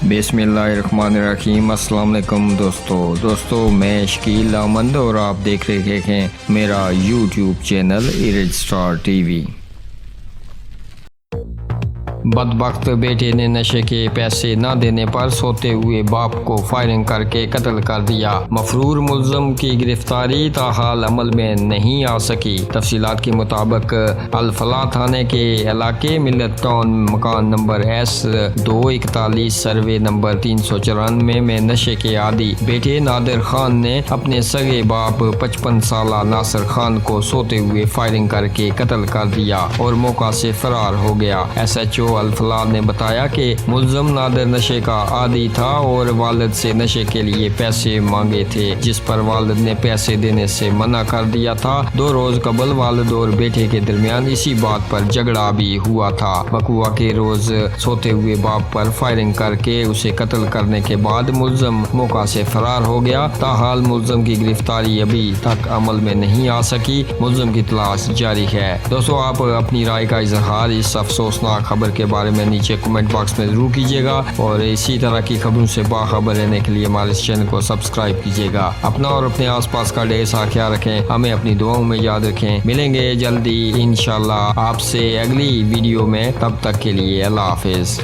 बिस्मिल्लाहिर्रहमानिर्रहीम। अस्सलाम वालेकुम दोस्तों मैं शकील अहमद और आप देख रहे हैं मेरा यूट्यूब चैनल IrajStarTv। बदबख्त बेटे ने नशे के पैसे न देने पर सोते हुए बाप को फायरिंग करके कत्ल कर दिया। मफरूर मुल्ज़म की गिरफ्तारी ताहाल अमल में नहीं आ सकी। तफसीलात के मुताबिक अल-फलाह थाने के इलाके मिल्लत टाउन मकान नंबर S241 सर्वे नंबर 394 में नशे के आदी बेटे नादिर खान ने अपने सगे बाप 55 साला नासिर खान को सोते हुए फायरिंग करके कत्ल कर दिया और मौका से फरार हो गया। SHO अल-फलाह ने बताया कि मुल्ज़म नादिर नशे का आदी था और वालिद से नशे के लिए पैसे मांगे थे, जिस पर वालिद ने पैसे देने से मना कर दिया था। 2 रोज कबल वालिद और बेटे के दरमियान इसी बात पर झगड़ा भी हुआ था। बकुआ के रोज सोते हुए बाप पर फायरिंग करके उसे कत्ल करने के बाद मुल्ज़म मौका से फरार हो गया। ताहाल मुल्ज़म की गिरफ्तारी अभी तक अमल में नहीं आ सकी। मुल्ज़म की तलाश जारी है। दोस्तों, आप अपनी राय का इजहार इस अफसोसनाक खबर के बारे में नीचे कमेंट बॉक्स में जरूर कीजिएगा और इसी तरह की खबरों से बाखबर रहने के लिए हमारे इस चैनल को सब्सक्राइब कीजिएगा। अपना और अपने आसपास का ढेर सारा ख्याल रखें। हमें अपनी दुआओं में याद रखें। मिलेंगे जल्दी इंशाल्लाह आपसे अगली वीडियो में। तब तक के लिए अल्लाह हाफिज।